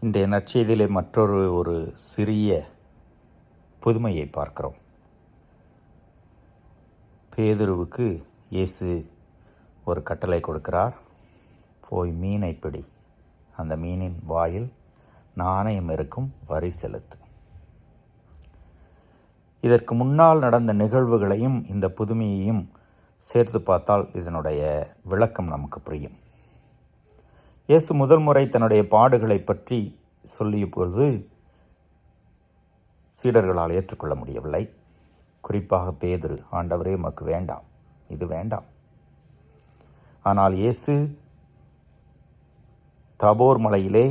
இன்றைய நற்செய்தியிலே மற்றொரு சிறிய புதுமையை பார்க்கிறோம். பேதுருவுக்கு இயேசு ஒரு கட்டளை கொடுக்கிறார். போய் மீனை பிடி, அந்த மீனின் வாயில் நாணயம் இருக்கும், வரி செலுத்து. இதற்கு முன்னால் நடந்த நிகழ்வுகளையும் இந்த புதுமையையும் சேர்த்து பார்த்தால் இதனுடைய விளக்கம் நமக்கு புரியும். இயேசு முதல் முறை தன்னுடைய பாடுகளை பற்றி சொல்லிய பொழுது சீடர்களால் ஏற்றுக்கொள்ள முடியவில்லை. குறிப்பாக பேதுரு, ஆண்டவரே உமக்கு வேண்டாம், இது வேண்டாம். ஆனால் இயேசு தாபோர் மலையிலே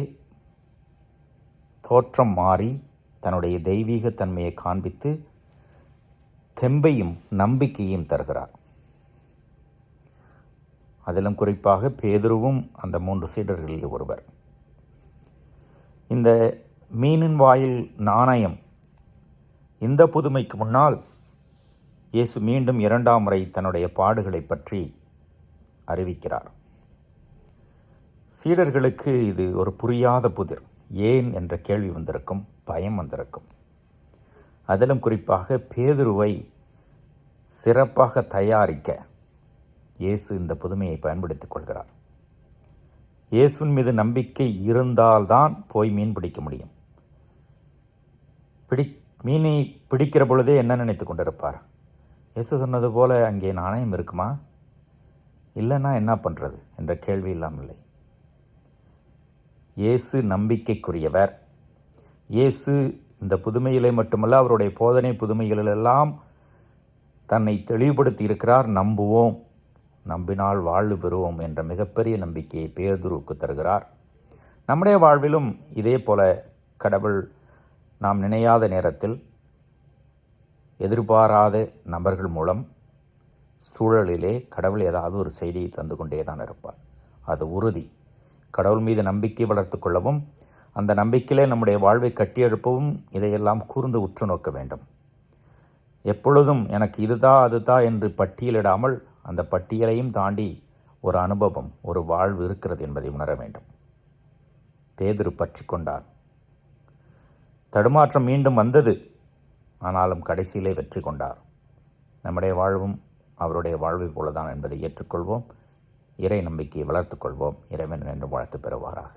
தோற்றம் மாறி தன்னுடைய தெய்வீக தன்மையை காண்பித்து தெம்பையும் நம்பிக்கையும் தருகிறார். அதிலும் குறிப்பாக பேதுருவும் அந்த 3 சீடர்களில் ஒருவர். இந்த மீனின் வாயில் நாணயம், இந்த புதுமைக்கு முன்னால் இயேசு மீண்டும் 2ஆம் முறை தன்னுடைய பாடுகளை பற்றி அறிவிக்கிறார். சீடர்களுக்கு இது ஒரு புரியாத புதிர். ஏன் என்ற கேள்வி வந்திருக்கும், பயம் வந்திருக்கும். அதிலும் குறிப்பாக பேதுருவை சிறப்பாக தயாரிக்க இயேசு இந்த புதுமையை பயன்படுத்திக் கொள்கிறார். இயேசுவின் மீது நம்பிக்கை இருந்தால்தான் போய் மீன் பிடிக்க முடியும். மீனை பிடிக்கிற பொழுதே என்ன நினைத்து கொண்டிருப்பார்? இயேசு சொன்னது போல அங்கே நாணயம் இருக்குமா, இல்லைன்னா என்ன பண்ணுறது என்ற கேள்வி இல்லாமல்லை. இயேசு நம்பிக்கைக்குரியவர். இயேசு இந்த புதுமையிலே மட்டுமல்ல, அவருடைய போதனை புதுமைகளிலெல்லாம் தன்னை தெளிவுபடுத்தி இருக்கிறார். நம்புவோம், நம்பினால் வாழ்வு பெறுவோம் என்ற மிகப்பெரிய நம்பிக்கையை பேதுருவுக்கு தருகிறார். நம்முடைய வாழ்விலும் இதே போல கடவுள் நாம் நினையாத நேரத்தில் எதிர்பாராத நபர்கள் மூலம் சூழலிலே கடவுள் ஏதாவது ஒரு செய்தியை தந்து கொண்டே தான் இருப்பார். அது உறுதி. கடவுள் மீது நம்பிக்கை வளர்த்து கொள்ளவும், அந்த நம்பிக்கையிலே நம்முடைய வாழ்வை கட்டியெழுப்பவும் இதையெல்லாம் கூர்ந்து உற்று நோக்க வேண்டும். எப்பொழுதும் எனக்கு இதுதான் அதுதான் என்று பட்டியலிடாமல் அந்த பட்டியலையும் தாண்டி ஒரு அனுபவம், ஒரு வாழ்வு இருக்கிறது என்பதை உணர வேண்டும். பேதுரு பற்றி கொண்டார். தடுமாற்றம் மீண்டும் வந்தது, ஆனாலும் கடைசியிலே வெற்றி கொண்டார். நம்முடைய வாழ்வும் அவருடைய வாழ்வை போலதான் என்பதை ஏற்றுக்கொள்வோம். இறை நம்பிக்கையை வளர்த்துக்கொள்வோம். இறைவன் என்று வாழ்த்து பெறுவாராக.